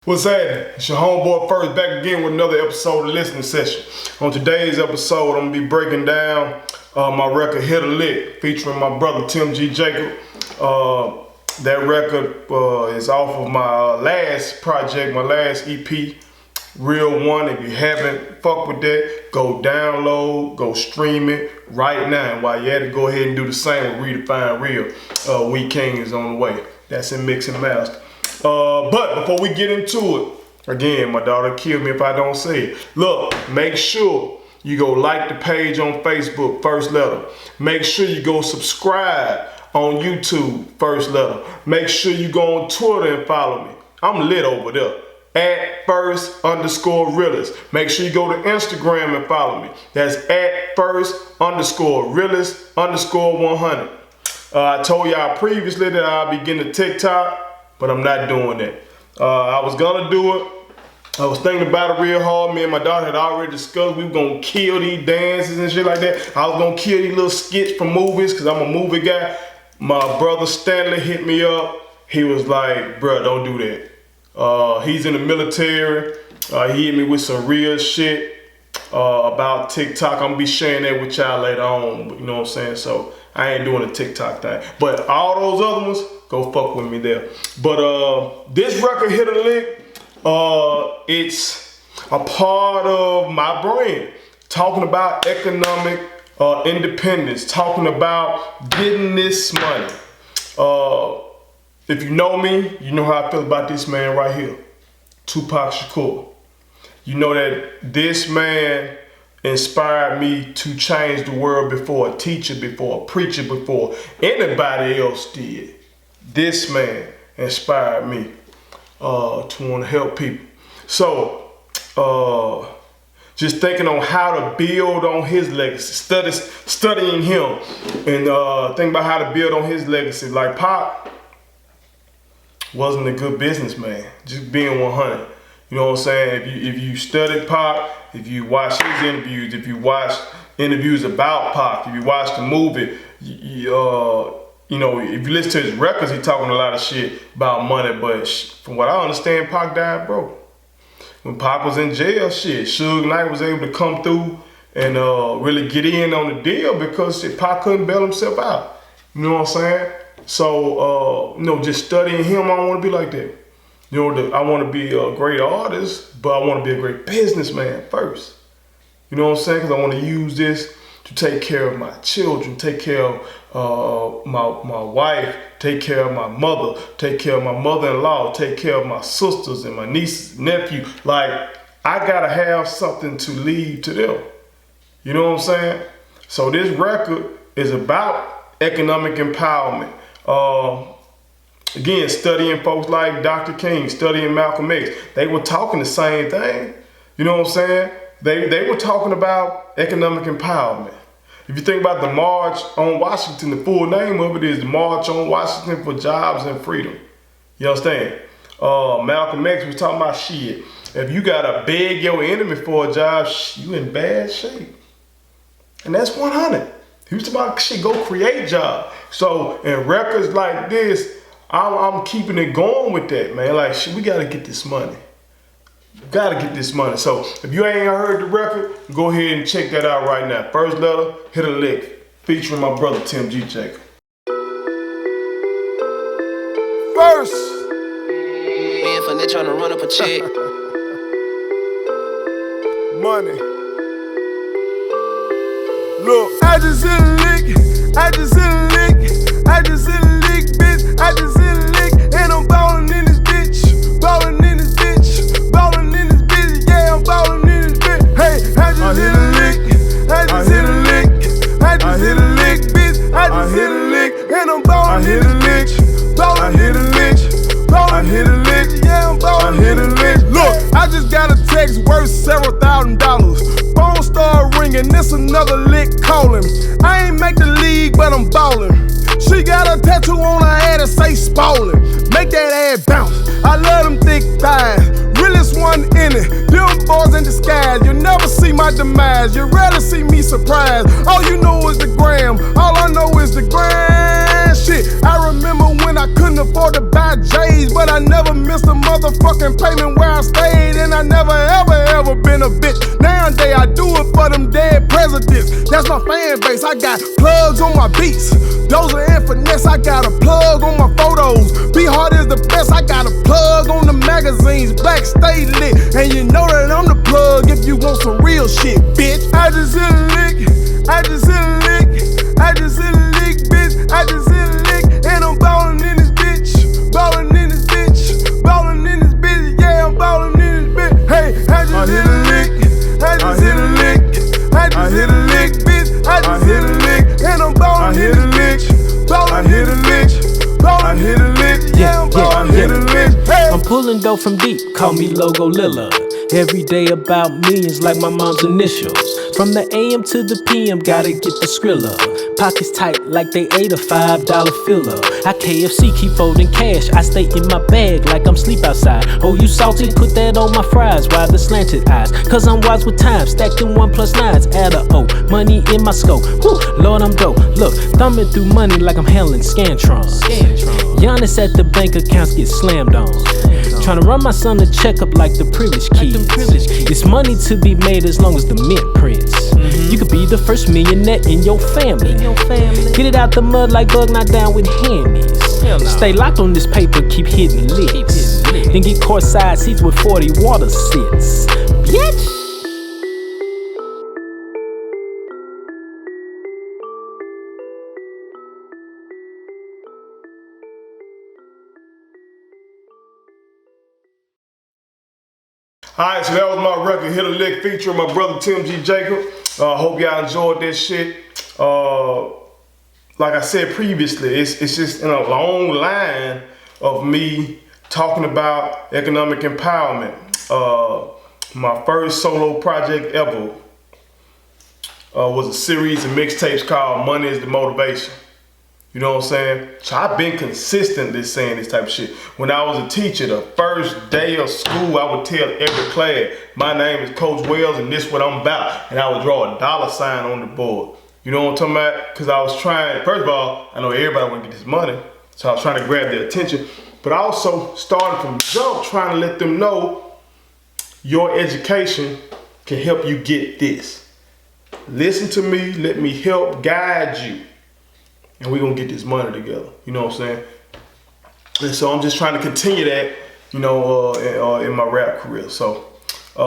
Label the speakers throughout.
Speaker 1: What's happening? It's your homeboy First back again with another episode of Listening Session. On today's episode, I'm gonna be breaking down my record Hit a Lick featuring my brother Tim G. Jacob. That record is off of my last project, my last EP, Real One. If you haven't fucked with that, go download, go stream it right now. And while you're at it, go ahead and do the same with Redefine Real. We King is on the way. That's in mix and master. But before we get into it, again, my daughter killed me if I don't say it. Look, make sure you go like the page on Facebook, First Letter. Make sure you go subscribe on YouTube, First Letter. Make sure you go on Twitter and follow me. I'm lit over there. At @first_realist. Make sure you go to Instagram and follow me. That's at @first_realist_100. I told y'all previously that I'll be getting a TikTok, but I'm not doing that. I was gonna do it. I was thinking about it real hard. Me and my daughter had already discussed we were gonna kill these dances and shit like that. I was gonna kill these little skits from movies because I'm a movie guy. My brother Stanley hit me up. He was like, bruh, don't do that. He's in the military. He hit me with some real shit about TikTok. I'm gonna be sharing that with y'all later on. You know what I'm saying? So I ain't doing a TikTok thing. But all those other ones, go fuck with me there. But this record Hit a Lick, it's a part of my brand. Talking about economic independence. Talking about getting this money. If you know me, you know how I feel about this man right here. Tupac Shakur. You know that this man inspired me to change the world before a teacher, before a preacher, before anybody else did. This man inspired me to want to help people. So, just thinking on how to build on his legacy, studying him, and thinking about how to build on his legacy. Like Pop wasn't a good businessman, just being 100. You know what I'm saying? If you studied Pop, if you watch his interviews, if you watch interviews about Pop, if you watch the movie, you know, if you listen to his records, he talking a lot of shit about money. But from what I understand, Pac died broke. When Pac was in jail, shit, Suge Knight was able to come through and really get in on the deal because Pac couldn't bail himself out. You know what I'm saying? So, you know, just studying him, I don't want to be like that. You know, I want to be a great artist, but I want to be a great businessman first. You know what I'm saying? Because I want to use this to take care of my children, take care of my wife, take care of my mother, take care of my mother-in-law, take care of my sisters and my nieces, nephew. Like, I got to have something to leave to them. You know what I'm saying? So this record is about economic empowerment. Again, studying folks like Dr. King, studying Malcolm X. They were talking the same thing. You know what I'm saying? They were talking about economic empowerment. If you think about the March on Washington, the full name of it is the March on Washington for Jobs and Freedom. You understand? Malcolm X was talking about shit. If you gotta beg your enemy for a job, you in bad shape. And that's 100. He was talking about shit, go create jobs. So in records like this, I'm keeping it going with that, man. Like, shit, we gotta get this money. Gotta get this money. So if you ain't heard the record, go ahead and check that out right now. First Letter, Hit a Lick, featuring my brother Tim G. Jacob. First.
Speaker 2: Man, for trying to run up a check.
Speaker 1: Money. Look, I just hit a lick, I just hit a lick, I just hit a lick, bitch, I just hit a lick, and I'm ballin' in this bitch, ballin' in this bitch, ballin' in this bitch, yeah, I'm ballin' in this bitch. Hey, I just hit a lick, I just hit a lick, I just hit a lick, bitch, I just hit a lick, and I'm ballin' in this bitch, ballin' in this bitch, ballin' in this bitch, yeah, I'm ballin' in this bitch. Look, I just got a text worth several $1,000s. Phone started ringing, this another lick calling. I ain't make the league, but I'm ballin'. She got a tattoo on her head that say Spallin'. Make that ass bounce. I love them thick thighs. Realest one in it. Them boys in disguise. You'll never see my demise. You rarely see me surprised. All you know is the gram. All I know is the gram.
Speaker 3: Man, shit, I remember when I couldn't afford to buy J's, but I never missed a motherfucking payment where I stayed, and I never ever been a bitch. Nowadays I do it for them dead presidents. That's my fan base. I got plugs on my beats. Dozer and Finesse, I got a plug on my photos. Be Hard is the best, I got a plug on the magazines. Black stay lit, and you know that I'm the plug if you want some real shit, bitch. I just hit a lick, I just hit a lick, I just hit a lick, bitch. I just hit a lick, and I'm ballin' in this bitch, ballin' in this bitch, ballin' in this bitch, yeah, I'm ballin' in this bitch. Hey, I just hit a lick, I just hit a lick, I just hit a lick, bitch. I just hit a lick, and I'm ballin' in this bitch, ballin' in this bitch, ballin' in this bitch, yeah, I'm ballin' in this bitch. Hey.
Speaker 4: I'm pulling dough from deep, call me Logo Lilla. Every day about millions like my mom's initials. From the AM to the PM, gotta get the skrilla. Pockets tight like they ate a $5 filler. I KFC, keep folding cash, I stay in my bag like I'm sleep outside. Oh, you salty? Put that on my fries, why the slanted eyes? Cause I'm wise with time, stacked in 1 + 9s, add a O. Money in my scope, whew, Lord I'm dope. Look, thumbing through money like I'm handling Scantron. Giannis at the bank accounts get slammed on. Tryna run my son a checkup like the privileged kids. It's money to be made as long as the mint prints. You could be the first millionaire in your family. Get it out the mud like Bug, not down with hammies. Stay locked on this paper, keep hitting licks. Then get courtside seats with 40 water sits. Bitch!
Speaker 1: Alright, so that was my record, Hit a Lick, featuring my brother Tim G. Jacob. Hope y'all enjoyed this shit. Like I said previously, it's just in a long line of me talking about economic empowerment. My first solo project ever was a series of mixtapes called Money is the Motivation. You know what I'm saying? So I've been consistently saying this type of shit. When I was a teacher, the first day of school, I would tell every class, my name is Coach Wells and this what I'm about. And I would draw a $sign on the board. You know what I'm talking about? Because I was trying, first of all, I know everybody want to get this money. So I was trying to grab their attention. But I also started from jump trying to let them know your education can help you get this. Listen to me, let me help guide you. And we're gonna get this money together. You know what I'm saying? And so I'm just trying to continue that, you know, in my rap career. So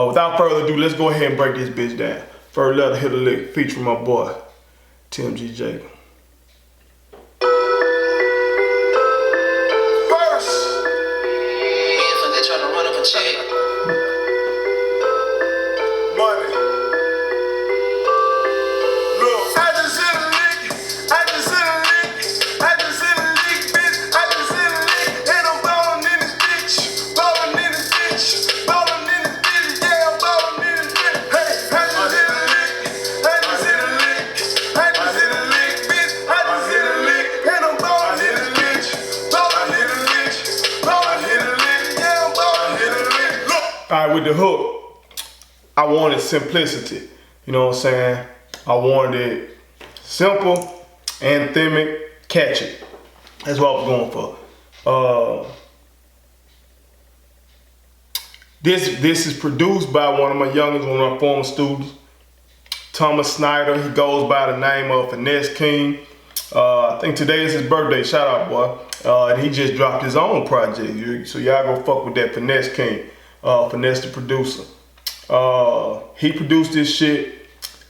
Speaker 1: without further ado, let's go ahead and break this bitch down. First letter, Hit a Lick, featuring my boy, Tim G. Jacob.
Speaker 2: First, me and Finette trying to run up a check.
Speaker 3: Money. Look, I just hit a lick, I just hit a lick, I just hit a lick, bitch, I just hit a lick, and I'm ballin' in this bitch, ballin' in this bitch, ballin' in this bitch, yeah, I'm ballin' in this bitch. Hey, I just hit a lick, I just hit a lick, I just hit a lick, bitch, I just hit a lick, and I'm ballin' in this bitch, ballin' in this bitch, ballin' in this bitch, yeah, I'm ballin' in this bitch. Look.
Speaker 1: All right, with the hook, I wanted simplicity. You know what I'm saying? I wanted it simple, anthemic, catchy. That's what I was going for. This is produced by one of my youngest, one of my former students, Thomas Snyder. He goes by the name of Finesse King. I think today is his birthday. Shout out, boy. And he just dropped his own project. So y'all go fuck with that Finesse King. Finesse the producer. He produced this shit.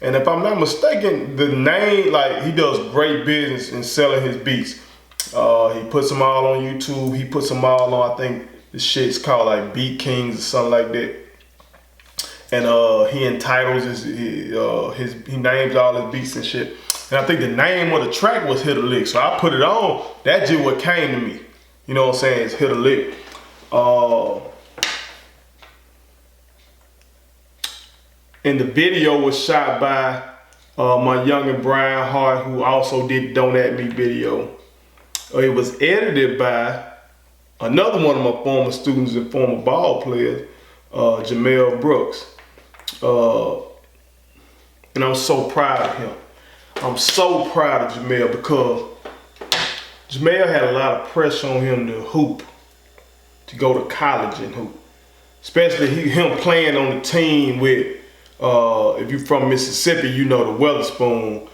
Speaker 1: And if I'm not mistaken, the name, like, he does great business in selling his beats. He puts them all on YouTube. He puts them all on, I think the shit's called like Beat Kings or something like that. And he entitles he names all his beats and shit. And I think the name of the track was Hit a Lick. So I put it on. That's just what came to me. You know what I'm saying? It's Hit a Lick. And the video was shot by my youngin' Brian Hart, who also did Don't At Me video. It was edited by another one of my former students and former ball players, Jamel Brooks. And I'm so proud of him. I'm so proud of Jamel because Jamel had a lot of pressure on him to hoop, to go to college and hoop. Especially him playing on the team with, if you're from Mississippi, you know the Weatherspoon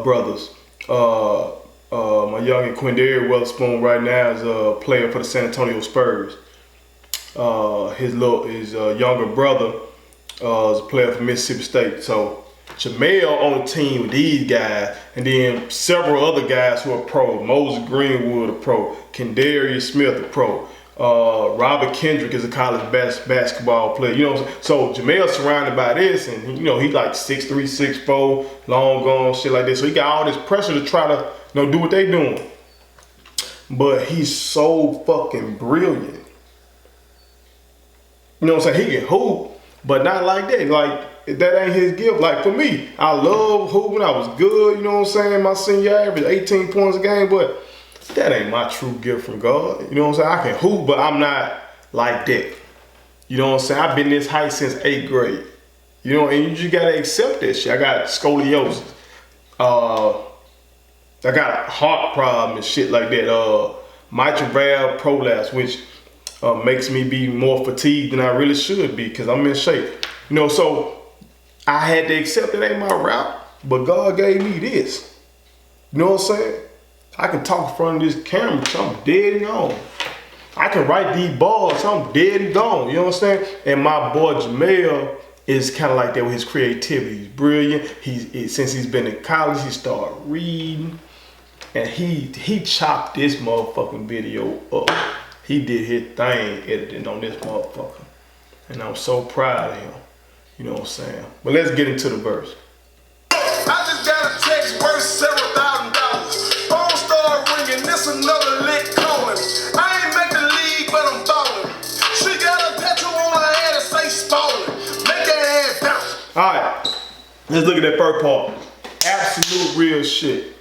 Speaker 1: brothers. My youngin Quindary Weatherspoon right now is a player for the San Antonio Spurs. His younger brother is a player for Mississippi State. So Jamel on the team with these guys, and then several other guys who are pro. Moses Greenwood a pro, Kendarius Smith a pro. Robert Kendrick is a college basketball player. You know, so Jamel's surrounded by this, and you know he's like 6'3", 6'4", long gone, shit like this. So he got all this pressure to try to do what they doing. But he's so fucking brilliant. You know what I'm saying? He can hoop, but not like that. Like, that ain't his gift. Like, for me, I love hooping. I was good, you know what I'm saying? My senior average, 18 points a game, but that ain't my true gift from God. You know what I'm saying? I can hoop, but I'm not like that. You know what I'm saying? I've been this height since 8th grade. You know, and you just gotta accept that shit. I got scoliosis. I got a heart problem and shit like that. Mitral valve prolapse, which makes me be more fatigued than I really should be because I'm in shape. You know, so I had to accept it ain't my route, but God gave me this. You know what I'm saying? I can talk in front of this camera till I'm dead and gone. I can write these bars till I'm dead and gone. You know what I'm saying? And my boy Jamel is kind of like that with his creativity. He's brilliant. Since he's been in college, he started reading. And he chopped this motherfucking video up. He did his thing editing on this motherfucker. And I'm so proud of him. You know what I'm saying? But let's get into the verse.
Speaker 3: I just got a text worth several $1,000. Phone started ringing, this another lick calling. I ain't make the league, but I'm ballin'. She got a tattoo on her head that say Spalding. Make that ass bounce.
Speaker 1: Alright, let's look at that first part. Absolute real shit.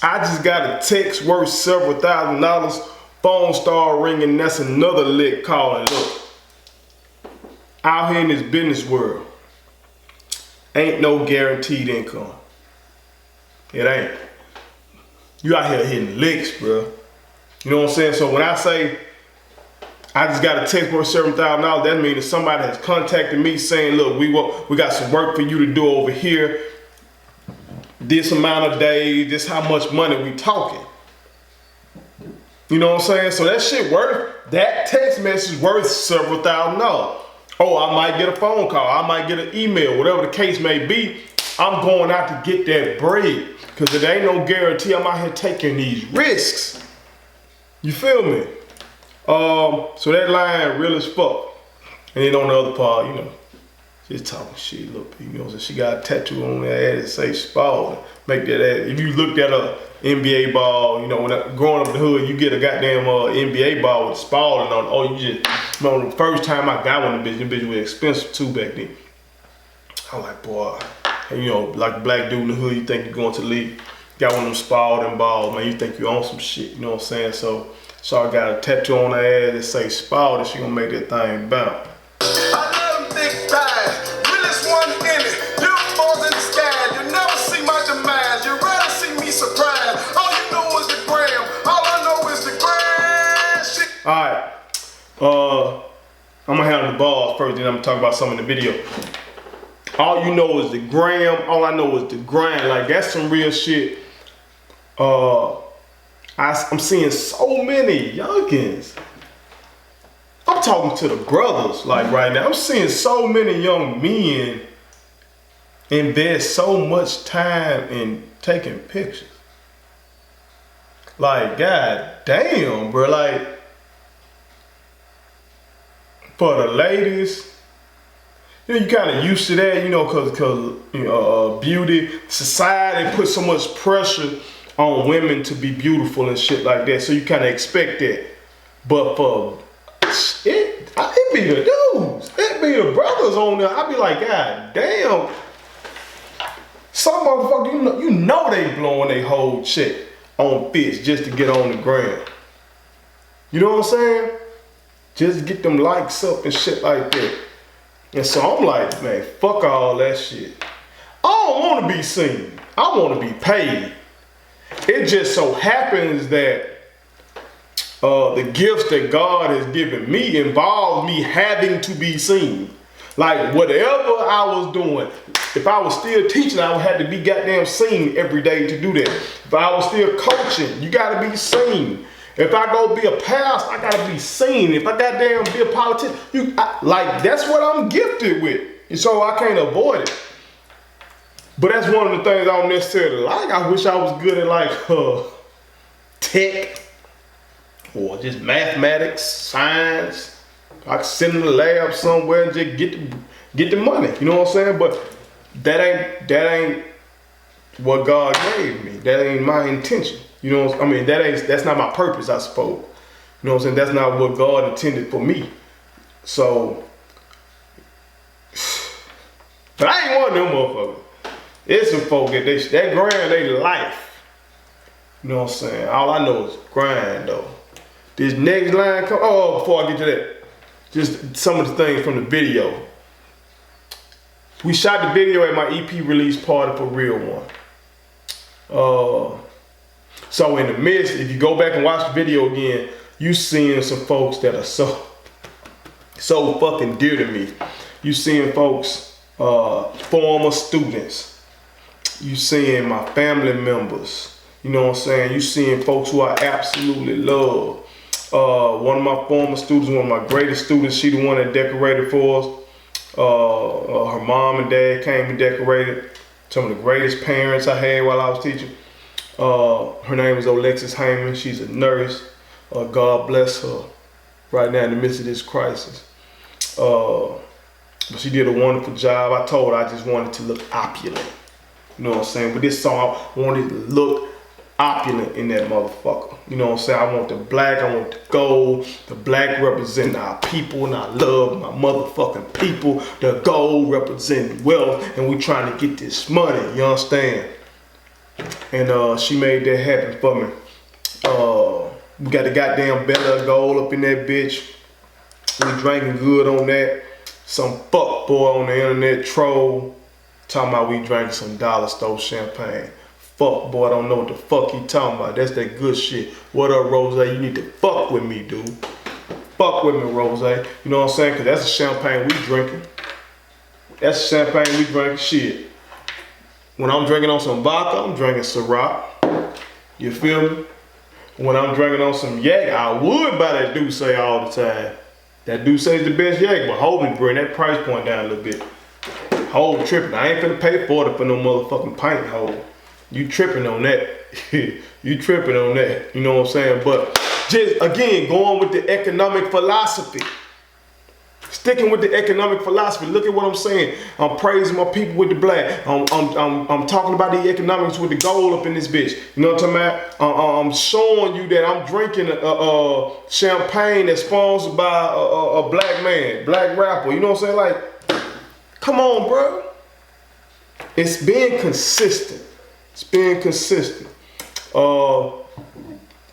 Speaker 1: I just got a text worth several $1,000. Phone started ringing, that's another lick calling. Look, out here in this business world, ain't no guaranteed income. It ain't. You out here hitting licks, bro. You know what I'm saying? So when I say I just got a text worth several $1,000, that means that somebody has contacted me saying, look, we got some work for you to do over here. This amount of days, this how much money we talking. You know what I'm saying? So that shit that text message worth several $1,000. Oh, I might get a phone call, I might get an email, whatever the case may be. I'm going out to get that bread. Cause there ain't no guarantee I'm out here taking these risks. You feel me? So that line real as fuck. And then on the other part, you know, just talking shit, look, you know, so she got a tattoo on her ass that say Spalding. Make that ass. If you looked at a NBA ball, you know, when growing up in the hood, you get a goddamn NBA ball with Spalding on. Oh, you just, you know, the first time I got one of the bitch was expensive too back then. I'm like, boy, and, you know, like a black dude in the hood, you think you're going to the league, got one of them Spalding balls, man, you think you own some shit, you know what I'm saying? So I got a tattoo on her ass that say Spalding, she gonna make that thing bounce. Alright, I'm gonna handle the balls first, then I'm gonna talk about some in the video. All you know is the gram, all I know is the grind. Like, that's some real shit. I'm seeing so many youngins. I'm talking to the brothers, like right now. I'm seeing so many young men invest so much time in taking pictures. Like, god damn, bro, like, for the ladies, you know, you kind of used to that, you know, cause you know, beauty, society puts so much pressure on women to be beautiful and shit like that, so you kind of expect that. But for it be the dudes, it be the brothers on there. I be like, god damn, some motherfucker, you know they blowing their whole check on fits just to get on the ground. You know what I'm saying? Just to get them likes up and shit like that. And so I'm like, man, fuck all that shit. I don't want to be seen. I want to be paid. it just so happens that the gifts that God has given me involves me having to be seen. Like whatever I was doing, if I was still teaching, I would have to be goddamn seen every day to do that. If I was still coaching, you gotta be seen. If I go be a pastor, I gotta be seen. If I goddamn be a politician, like that's what I'm gifted with. And so I can't avoid it. But that's one of the things I don't necessarily like. I wish I was good at like tech or just mathematics, science. I could sit in the lab somewhere and just get the money. You know what I'm saying? But that ain't what God gave me. That ain't my intention. You know what I mean? That's not my purpose, I suppose. You know what I'm saying? That's not what God intended for me. So, but I ain't one of them motherfuckers. There's some folk that grind their life. You know what I'm saying? All I know is grind though. This next line before I get to that, just some of the things from the video. We shot the video at my EP release party for Real One. So in the midst, if you go back and watch the video again, you seeing some folks that are so fucking dear to me. You seeing folks, former students. You seeing my family members. You know what I'm saying? You seeing folks who I absolutely love. One of my former students, one of my greatest students, she the one that decorated for us. Her mom and dad came and decorated. Some of the greatest parents I had while I was teaching. Her name is Alexis Heyman. She's a nurse. God bless her right now in the midst of this crisis. But she did a wonderful job. I told her I just wanted to look opulent. You know what I'm saying? But this song, I wanted to look opulent in that motherfucker. You know what I'm saying? I want the black, I want the gold. The black representing our people, and I love my motherfucking people. The gold representing wealth, and we trying to get this money, you understand? And she made that happen for me. We got the goddamn Bella of Gold up in that bitch. We drinking good on that. Some fuck boy on the internet troll talking about we drank some dollar store champagne. Fuck boy, I don't know what the fuck he talking about. That's that good shit. What up, Rose? You need to fuck with me, dude. Fuck with me, Rose. You know what I'm saying? Cause that's the champagne we drinking. That's the champagne we drinking. Shit. When I'm drinking on some vodka, I'm drinking Ciroc. You feel me? When I'm drinking on some yak, I would buy that Douce all the time. That Douce is the best yak, but hold me, bring that price point down a little bit. Hold tripping. I ain't finna pay $40 for no motherfucking pint hold. You tripping on that. You tripping on that. You know what I'm saying? But just again, going with the economic philosophy. Sticking with the economic philosophy. Look at what I'm saying. I'm praising my people with the black. I'm talking about the economics with the gold up in this bitch. You know what I'm talking about? I'm showing you that I'm drinking champagne that's sponsored by a black man, black rapper. You know what I'm saying? Like, come on, bro. It's being consistent. It's being consistent.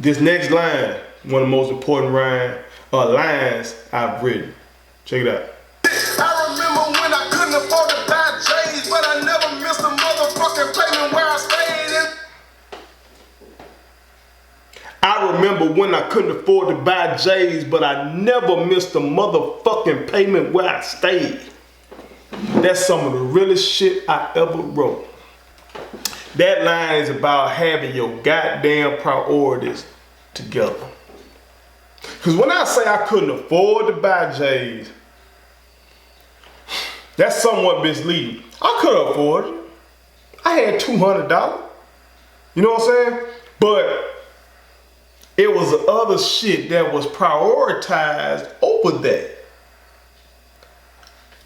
Speaker 1: This next line, one of the most important lines I've written. Check it out.
Speaker 3: I remember when I couldn't afford to buy J's, but I never missed a motherfucking payment where I stayed.
Speaker 1: I remember when I couldn't afford to buy J's, but I never missed a motherfucking payment where I stayed. That's some of the realest shit I ever wrote. That line is about having your goddamn priorities together. Because when I say I couldn't afford to buy J's, that's somewhat misleading. I could afford it. I had $200. You know what I'm saying? But it was the other shit that was prioritized over that.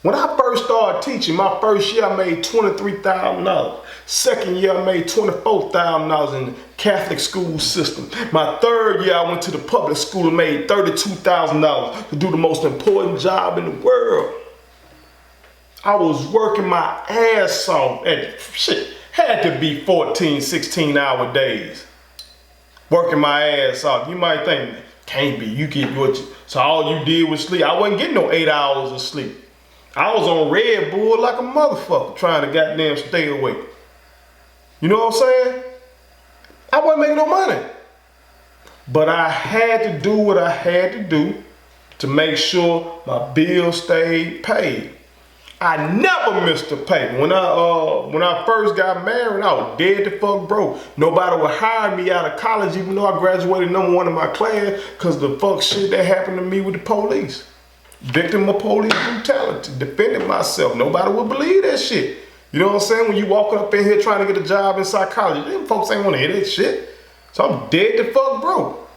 Speaker 1: When I first started teaching, my first year I made $23,000. Second year I made $24,000 in the Catholic school system. My third year I went to the public school and made $32,000 to do the most important job in the world. I was working my ass off at shit. Had to be 14, 16 hour days. Working my ass off. You might think, can't be, you get what you, so all you did was sleep. I wasn't getting no 8 hours of sleep. I was on Red Bull like a motherfucker trying to goddamn stay awake. You know what I'm saying? I wasn't making no money. But I had to do what I had to do to make sure my bills stayed paid. I never missed a payment. When I first got married, I was dead to fuck broke. Nobody would hire me out of college, even though I graduated #1 in my class, because the fuck shit that happened to me with the police. Victim of police brutality, defending myself. Nobody would believe that shit. You know what I'm saying? When you walking up in here trying to get a job in psychology, them folks ain't want to hear that shit. So I'm dead to fuck broke.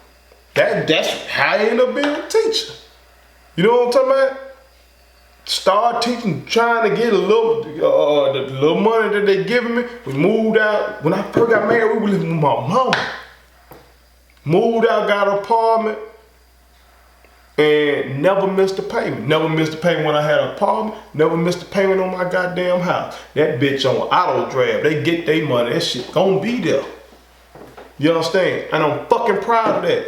Speaker 1: That's how I end up being a teacher. You know what I'm talking about? Start teaching, trying to get a little, the little money that they giving me. We moved out. When I first got married, we were living with my mama. Moved out, got an apartment, and never missed a payment. Never missed a payment when I had an apartment. Never missed a payment on my goddamn house. That bitch on auto draft. They get their money. That shit gonna be there. You understand? And I'm fucking proud of that.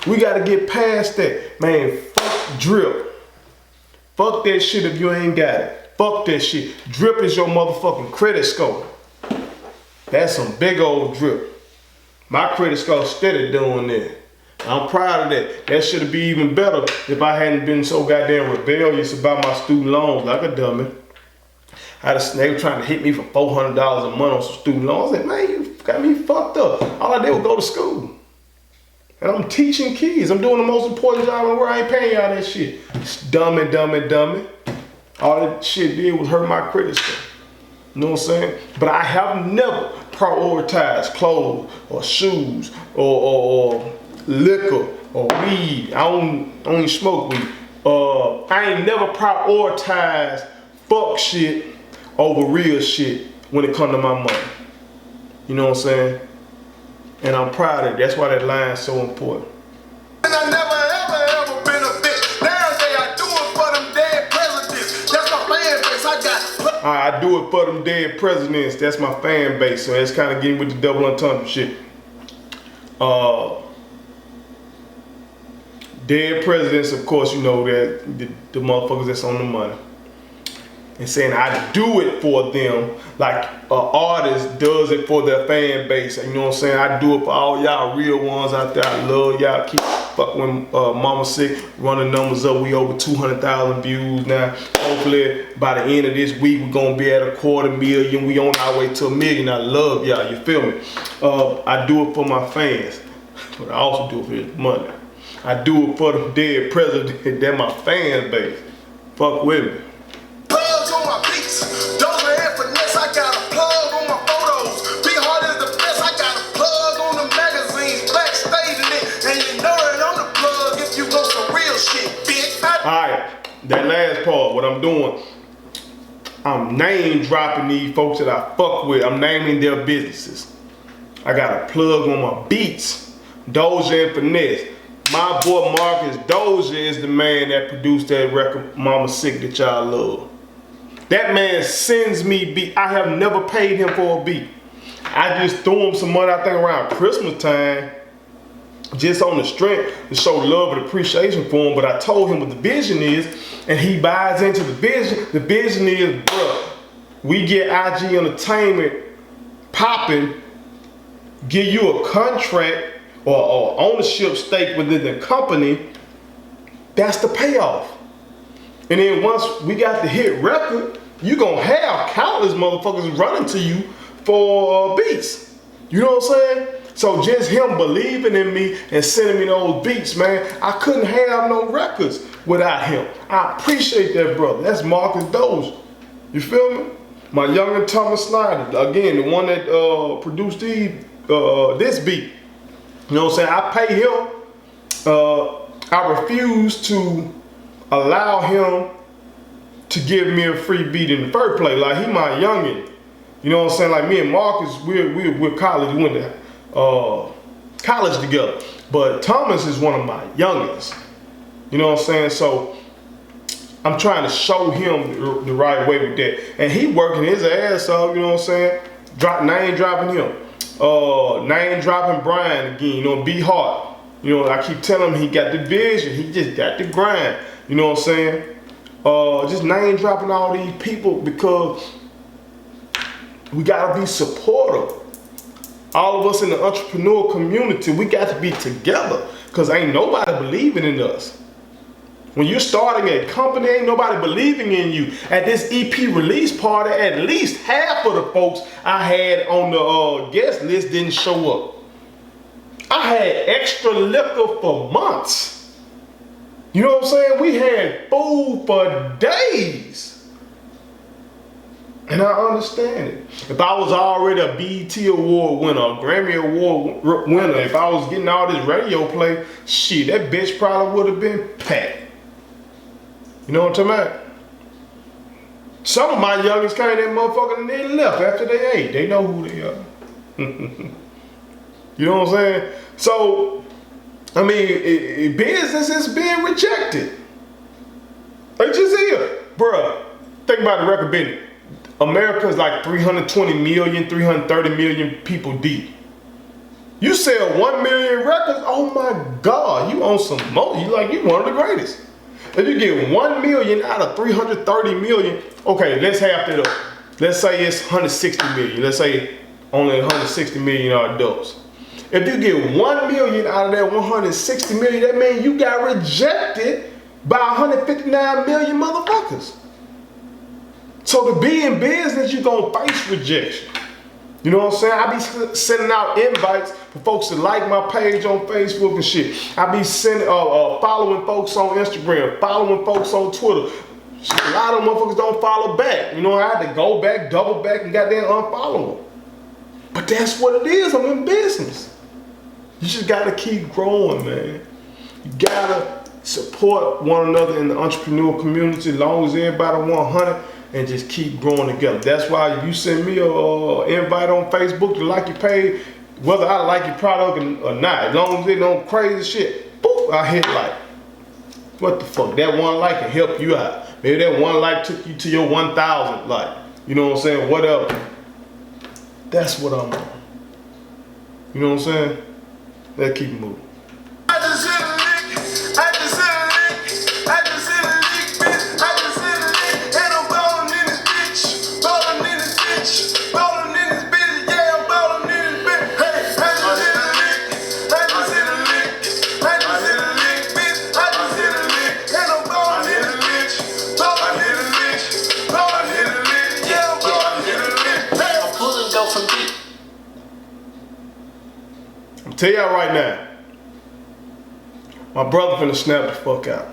Speaker 1: We gotta get past that. Man, fuck drip. Fuck that shit if you ain't got it. Fuck that shit. Drip is your motherfucking credit score. That's some big old drip. My credit score steady doing that. I'm proud of that. That should be even better if I hadn't been so goddamn rebellious about my student loans like a dummy. They were trying to hit me for $400 a month on some student loans. I said, man, you got me fucked up. All I did was go to school. And I'm teaching kids. I'm doing the most important job in the world. I ain't paying y'all that shit. It's dummy. All that shit did was hurt my credit score. You know what I'm saying? But I have never prioritized clothes or shoes or liquor or weed. I don't even smoke weed. I ain't never prioritized fuck shit over real shit when it come to my money. You know what I'm saying? And I'm proud of it. That's why that line's so important.
Speaker 3: And I never ever been a bitch. Nowadays I do it for them dead presidents. That's my fan base.
Speaker 1: I do it for them dead presidents. That's my fan base. So that's kind of getting with the double entendre shit. Dead presidents, of course, you know that the motherfuckers that's on the money. And saying I do it for them like an artist does it for their fan base. You know what I'm saying? I do it for all y'all real ones out there. I love y'all. Keep fucking when Mama Sick, running numbers up. We over 200,000 views now. Hopefully by the end of this week we're gonna be at 250,000. We on our way to 1 million. I love y'all. You feel me? I do it for my fans, but I also do it for his money. I do it for the dead president. They're my fan base. Fuck with me.
Speaker 3: Plugs on my beats, those are in finesse. I got a plug on my photos. Be hard as the best. I got a plug on the magazines, backstage in it, and you know that I'm the plug if you want some real shit, bitch.
Speaker 1: Alright, that last part, what I'm doing, I'm name dropping these folks that I fuck with. I'm naming their businesses. I got a plug on my beats, Doja and Finesse. My boy Marcus Doja is the man that produced that record, Mama Sick, that y'all love. That man sends me beat. I have never paid him for a beat. I just threw him some money, I think around Christmas time, just on the strength to show love and appreciation for him. But I told him what the vision is, and he buys into the vision. The vision is, bruh, we get IG Entertainment popping, give you a contract or ownership stake within the company. That's the payoff. And then once we got the hit record, you gonna have countless motherfuckers running to you for beats. You know what I'm saying? So just him believing in me and sending me those beats, man, I couldn't have no records without him. I appreciate that, brother. That's Marcus Doja. You feel me? My younger Thomas Snyder, again, the one that produced this beat. You know what I'm saying? I pay him. I refuse to allow him to give me a free beat in the first place. Like, he my youngin'. You know what I'm saying? Like, me and Marcus, we're college. We went to college together. But Thomas is one of my youngest. You know what I'm saying? So I'm trying to show him the right way with that. And he working his ass off, you know what I'm saying? Name dropping him. Name dropping Brian again, you know, be hard. You know, I keep telling him he got the vision, he just got the grind. You know what I'm saying? Just name dropping all these people because we gotta be supportive. All of us in the entrepreneur community, we got to be together because ain't nobody believing in us. When you're starting a company, ain't nobody believing in you. At this EP release party, at least half of the folks I had on the guest list didn't show up. I had extra liquor for months. You know what I'm saying? We had food for days. And I understand it. If I was already a BET Award winner, a Grammy Award winner, if I was getting all this radio play, shit, that bitch probably would have been packed. You know what I'm talking about? Some of my youngest came that motherfucker and they left after they ate. They know who they are. You know what I'm saying? So, I mean, business is being rejected. They just here. Bruh, think about the record business. America's like 320 million, 330 million people deep. You sell 1 million records, oh my God, you own some more. You one of the greatest. If you get 1 million out of 330 million, okay, let's half that up. Let's say it's 160 million. Let's say only 160 million are adults. If you get 1 million out of that 160 million, that means you got rejected by 159 million motherfuckers. So to be in business, you're gonna face rejection. You know what I'm saying? I be sending out invites for folks to like my page on Facebook and shit. I be sending, following folks on Instagram, following folks on Twitter. A lot of motherfuckers don't follow back. You know, I had to go back, double back, and goddamn unfollow them. But that's what it is. I'm in business. You just gotta keep growing, man. You gotta support one another in the entrepreneur community as long as everybody 100 and just keep growing together. That's why if you send me a invite on Facebook to like your page, whether I like your product or not, as long as it don't crazy shit, boop, I hit like. What the fuck? That one like can help you out. Maybe that one like took you to your 1,000 like. You know what I'm saying? Whatever. That's what I'm on. You know what I'm saying? Let's keep moving. Tell y'all right now, my brother finna snap the fuck out.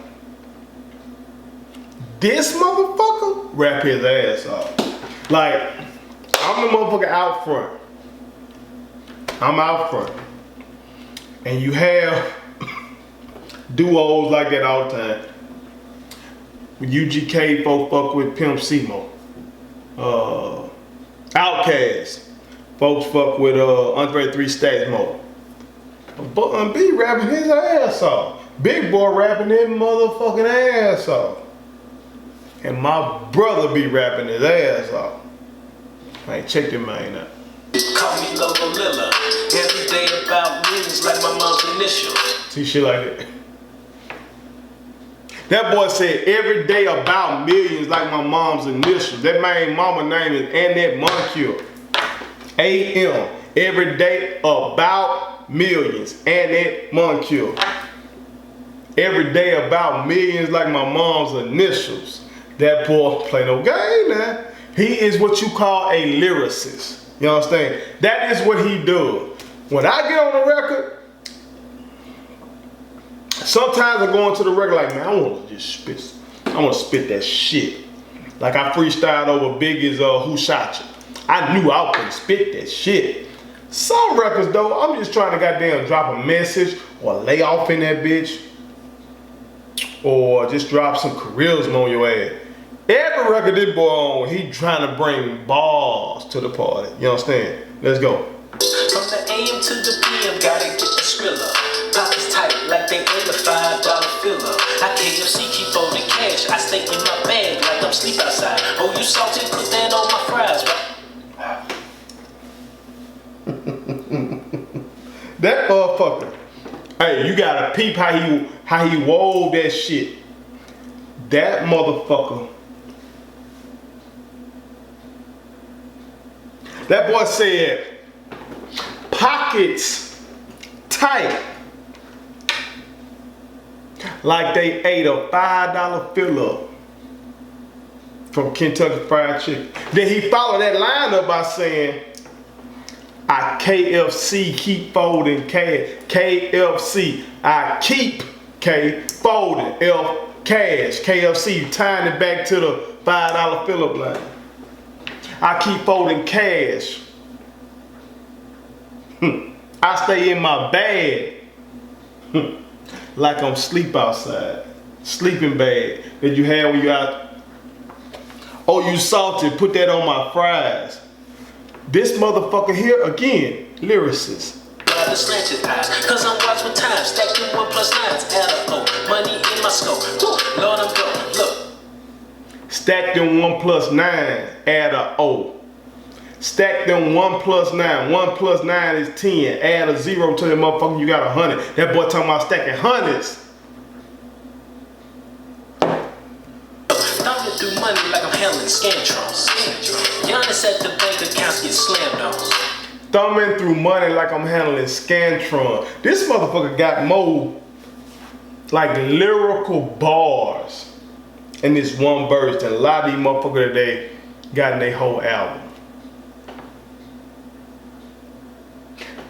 Speaker 1: This motherfucker rap his ass off. Like, I'm the motherfucker out front. I'm out front. And you have duos like that all the time. With UGK, folks fuck with Pimp C-Mo. Outkast, folks fuck with Andre 3 Stacks Mo. But B rapping his ass off. Big Boy rapping his motherfucking ass off. And my brother be rapping his ass off. Man, check them man out.
Speaker 4: Call me Logo Lilla. Every day about millions like my mom's initials.
Speaker 1: See shit like that. That boy said every day about millions like my mom's initials. That man mama name is Annette Moncure. A.M. Every day about millions. Annette Moncure. Every day about millions like my mom's initials. That boy play no game, man. He is what you call a lyricist. You understand? That is what he does. When I get on the record, sometimes I go into the record like, man, I want to just spit. I want to spit that shit. Like I freestyled over Biggie's Who Shot You. I knew I couldn't spit that shit. Some records though, I'm just trying to goddamn drop a message or lay off in that bitch. Or just drop some charisma on your ass. Every record this boy on, he trying to bring balls to the party. You understand? Let's go.
Speaker 4: From the AM to the PM, gotta get the skrilla. Pockets tight like they ain't a $5 filler. I KFC keep folding cash. I stay in my bag like I'm sleep outside. Oh, you salty? Put that on my fries.
Speaker 1: That motherfucker. Hey, you gotta peep how he wove that shit. That motherfucker. That boy said, pockets tight, like they ate a $5 fill-up from Kentucky Fried Chicken. Then he followed that line up by saying, I KFC keep folding KFC. I keep folding cash. KFC tying it back to the $5 fill-up line. I keep folding cash. I stay in my bag like I'm sleep outside. Sleeping bag that you have when you out. Oh, you salty, put that on my fries. This motherfucker here again, lyricist.
Speaker 4: The slanted eyes, cause I'm watching time, stacking 1 plus 9s, add up, oh, money in my scope. Woo, Lord, I'm going, look.
Speaker 1: Stack them 1 plus 9, add a O. Stack them 1 plus 9. 1 plus 9 is 10. Add a 0 to the motherfucker, you got 100. That boy talking about stacking hundreds.
Speaker 4: Thumbing through money like I'm handling scantrons. Giannis at the bank accounts get slammed on.
Speaker 1: Thumbing through money like I'm handling Scantron. This motherfucker got more like lyrical bars in this one verse than a lot of these motherfuckers today got in their whole album.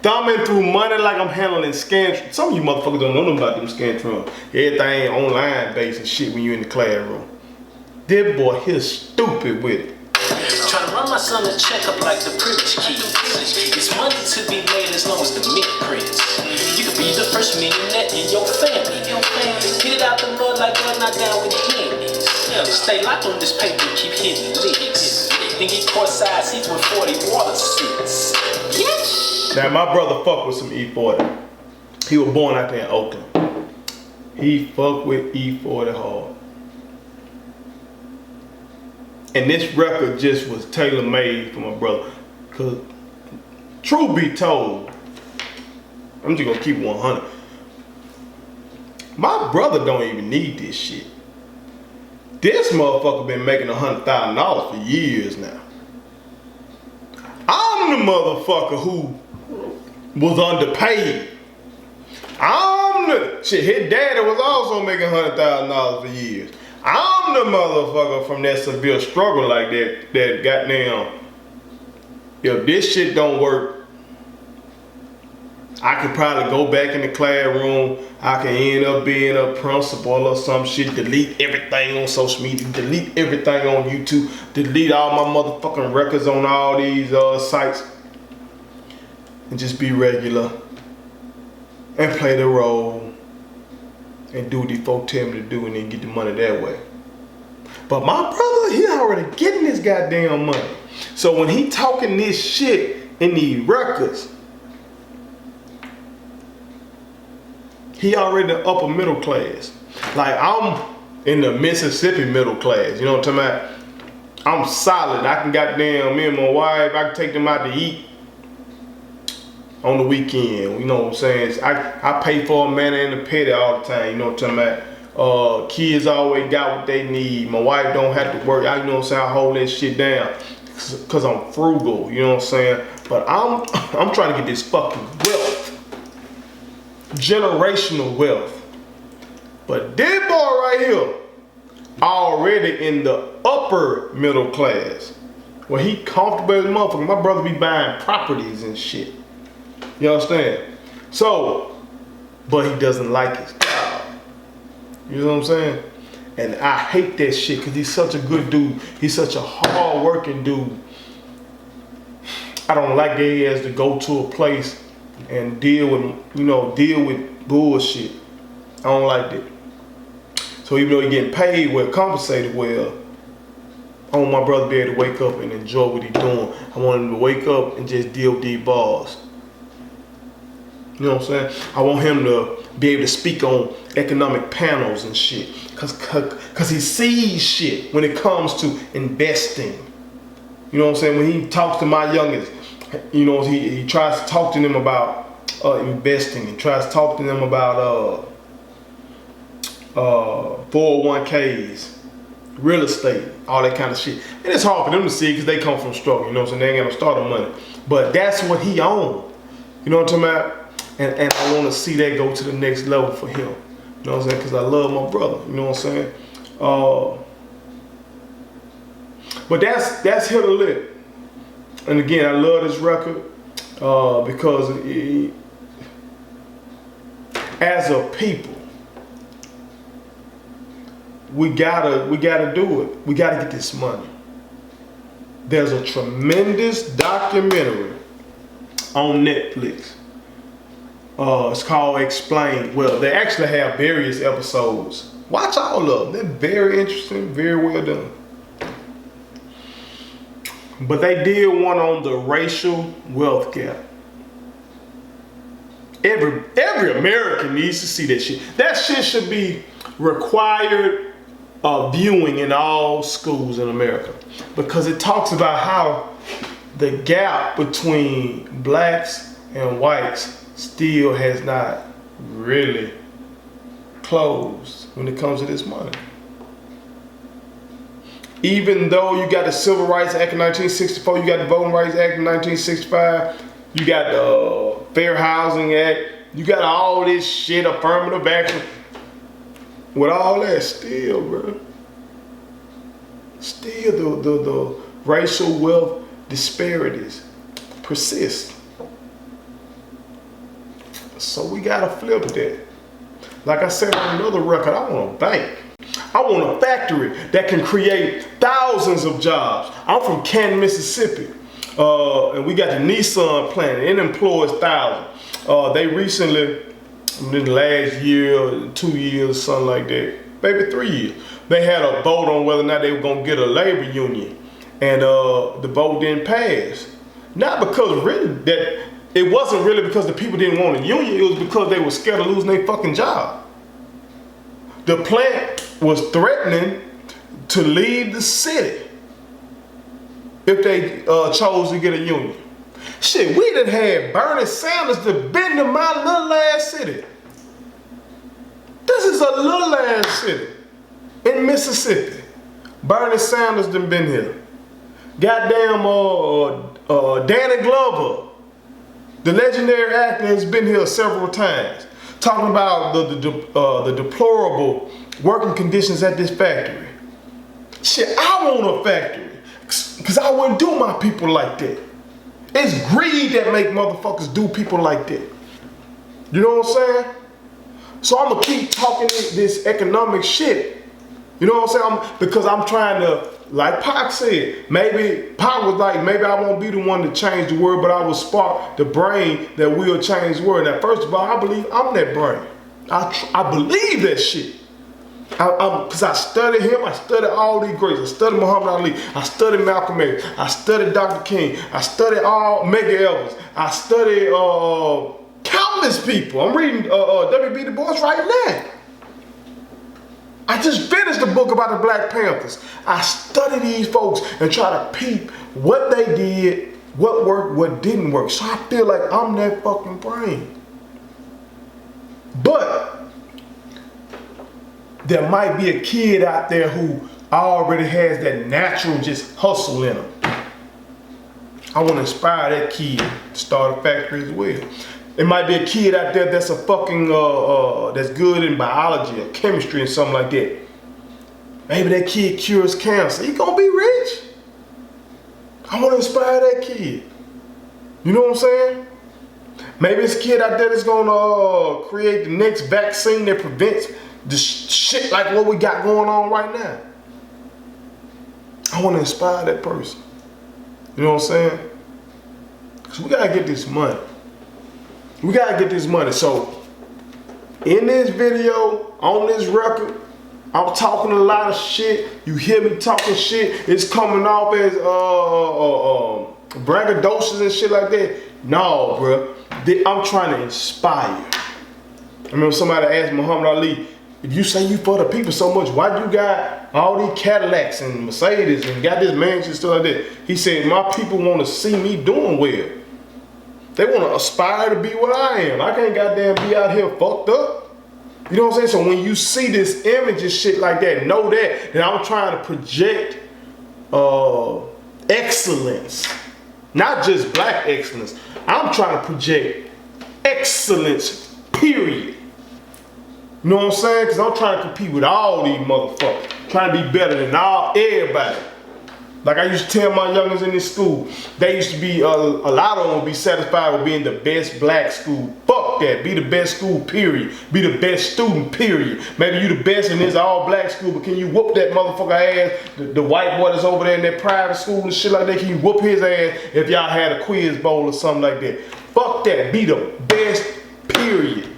Speaker 1: Thumbing through money like I'm handling Scantron. Some of you motherfuckers don't know nothing about them Scantron. Everything online based and shit when you in the classroom. This boy here stupid with it.
Speaker 4: Trying to run my son a checkup like the privilege keys. It's money to be made as long as the meat prints. You could be the first millionaire in your family. Get it out the mud like you're not down with handies. Stay locked on this paper, keep hitting licks. Then get courtside seats with 40 water seats.
Speaker 1: Now my brother fuck with some E40. He was born out there in Oakland. He fuck with E40 hard. And this record just was tailor-made for my brother. Cause truth be told, I'm just gonna keep 100. My brother don't even need this shit. This motherfucker been making $100,000 for years now. I'm the motherfucker who was underpaid. I'm the shit. His daddy was also making $100,000 for years. I'm the motherfucker from that severe struggle like that. That goddamn. If this shit don't work, I could probably go back in the classroom. I can end up being a principal or some shit. Delete everything on social media. Delete everything on YouTube. Delete all my motherfucking records on all these sites. And just be regular. And play the role. And do what these folks tell me to do and then get the money that way. But my brother, he already getting this goddamn money. So when he talking this shit in these records, he already the upper middle class. Like I'm in the Mississippi middle class. You know what I'm talking about? I'm solid. I can goddamn, me and my wife, I can take them out to eat on the weekend. You know what I'm saying? I pay for a man and a petty all the time. You know what I'm talking about? Kids always got what they need. My wife don't have to work. You know what I'm saying? I hold that shit down because I'm frugal. You know what I'm saying? But I'm trying to get this fucking wealth. Generational wealth. But this boy right here already in the upper middle class where he comfortable as a motherfucker. My brother be buying properties and shit. You understand? So, but he doesn't like his job. You know what I'm saying? And I hate that shit because he's such a good dude. He's such a hard working dude. I don't like that he has to go to a place and deal with bullshit. I don't like that. So even though he's getting paid well, compensated well, I want my brother to be able to wake up and enjoy what he's doing. I want him to wake up and just deal with these bars. You know what I'm saying? I want him to be able to speak on economic panels and shit. Cause he sees shit when it comes to investing. You know what I'm saying? When he talks to my youngest, you know, he tries to talk to them about investing and tries to talk to them about 401ks, real estate, all that kind of shit. And it's hard for them to see because they come from struggle, you know what I'm saying? They ain't got no starter money. But that's what he owns. You know what I'm talking about? And I want to see that go to the next level for him. You know what I'm saying? Because I love my brother. You know what I'm saying? But that's Hit a Lick. And again, I love this record because as a people, we gotta do it. We gotta get this money. There's a tremendous documentary on Netflix. It's called Explain. Well, they actually have various episodes. Watch all of them. They're very interesting, very well done. But they did one on the racial wealth gap. Every American needs to see that shit. That shit should be required viewing in all schools in America, because it talks about how the gap between blacks and whites still has not really closed when it comes to this money. Even though you got the Civil Rights Act of 1964, you got the Voting Rights Act of 1965, you got the Fair Housing Act, you got all this shit, affirmative action. With all that, still, bro, still the racial wealth disparities persist. So we gotta flip that. Like I said on another record, I want a bank. I want a factory that can create thousands of jobs. I'm from Canton, Mississippi, and we got the Nissan plant. It employs thousands. They recently, in the last year, 2 years, something like that, maybe 3 years, they had a vote on whether or not they were gonna get a labor union, and the vote didn't pass. Not because really that. It wasn't really because the people didn't want a union, it was because they were scared of losing their fucking job. The plant was threatening to leave the city if they chose to get a union. Shit, we done had Bernie Sanders to been to my little ass city. This is a little ass city in Mississippi. Bernie Sanders done been here. Goddamn Danny Glover, the legendary actor, has been here several times, talking about the deplorable working conditions at this factory. Shit, I want a factory, because I wouldn't do my people like that. It's greed that make motherfuckers do people like that. You know what I'm saying? So I'm going to keep talking this economic shit. You know what I'm saying? Because I'm trying to, like Pac said, maybe Pac was like, maybe I won't be the one to change the world, but I will spark the brain that will change the world. Now, first of all, I believe I'm that brain. I believe that shit. Because I studied him, I studied all these greats. I studied Muhammad Ali, I studied Malcolm X, I studied Dr. King, I studied all Medgar Evers, I studied countless people. I'm reading W.B. Du Bois right now. I just finished the book about the Black Panthers. I study these folks and try to peep what they did, what worked, what didn't work. So I feel like I'm that fucking brain. But there might be a kid out there who already has that natural just hustle in him. I want to inspire that kid to start a factory as well. There might be a kid out there that's a fucking, that's good in biology or chemistry and something like that. Maybe that kid cures cancer. He gonna be rich. I want to inspire that kid. You know what I'm saying? Maybe it's a kid out there that's gonna create the next vaccine that prevents the shit like what we got going on right now. I want to inspire that person. You know what I'm saying? Because we gotta get this money. We gotta get this money. So, in this video, on this record, I'm talking a lot of shit. You hear me talking shit. It's coming off as braggadocious and shit like that. No, bro. I'm trying to inspire. I remember somebody asked Muhammad Ali, if you say you for the people so much, why you got all these Cadillacs and Mercedes and got this mansion and stuff like that? He said, my people want to see me doing well. They want to aspire to be what I am. I can't goddamn be out here fucked up. You know what I'm saying? So when you see this image and shit like that, know that I'm trying to project excellence. Not just black excellence. I'm trying to project excellence, period. You know what I'm saying? Because I'm trying to compete with all these motherfuckers. Trying to be better than everybody. Like I used to tell my youngins in this school, they used to be, a lot of them would be satisfied with being the best black school. Fuck that. Be the best school, period. Be the best student, period. Maybe you the best in this all black school, but can you whoop that motherfucker ass? The white boy that's over there in that private school and shit like that, can you whoop his ass if y'all had a quiz bowl or something like that? Fuck that. Be the best, period.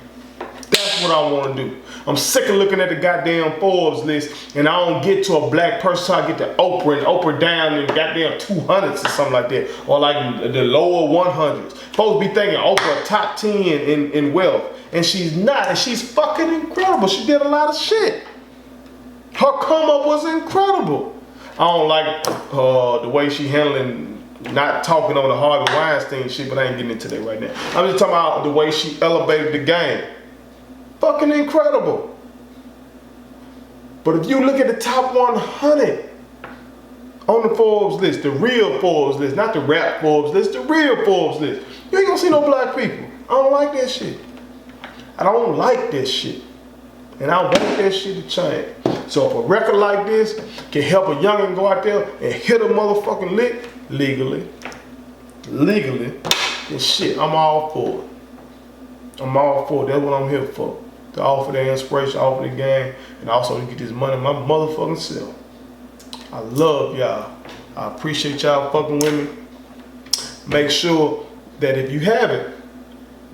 Speaker 1: That's what I want to do. I'm sick of looking at the goddamn Forbes list and I don't get to a black person till I get to Oprah and Oprah down in goddamn 200s or something like that. Or like the lower 100s. Folks be thinking Oprah top 10 in wealth. And she's not. And she's fucking incredible. She did a lot of shit. Her come up was incredible. I don't like the way she handling not talking on the Harvey Weinstein shit, but I ain't getting into that right now. I'm just talking about the way she elevated the game. Fucking incredible. But if you look at the top 100 on the Forbes list, the real Forbes list, not the rap Forbes list, the real Forbes list, you ain't gonna see no black people. I don't like that shit. I don't like that shit. And I want that shit to change. So if a record like this can help a youngin' go out there and hit a motherfucking lick legally, then shit, I'm all for it. I'm all for it. That's what I'm here for. To offer that inspiration, offer the game, and also to get this money my motherfucking self. I love y'all. I appreciate y'all fucking with me. Make sure that if you haven't,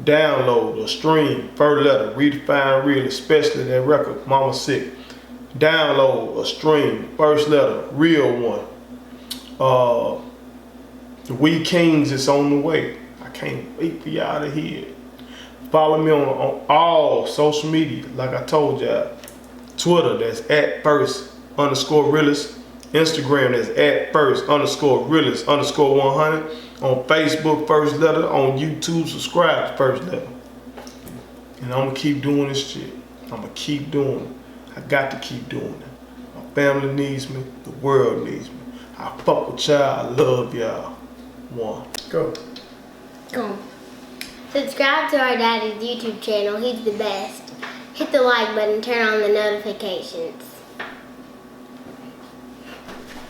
Speaker 1: download or stream First Letter, Redefine Real, especially that record, Mama Sick. Download or stream First Letter, Real one. The We Kings is on the way. I can't wait for y'all to hear it. Follow me on all social media, like I told y'all. Twitter, that's @first_realist. Instagram, that's @first_realist_100. On Facebook, First Letter. On YouTube, subscribe to First Letter. And I'm gonna keep doing this shit. I'm gonna keep doing it. I got to keep doing it. My family needs me. The world needs me. I fuck with y'all. I love y'all. One. Go.
Speaker 5: Go. Subscribe to our daddy's YouTube channel. He's the best. Hit the like button, turn on the notifications.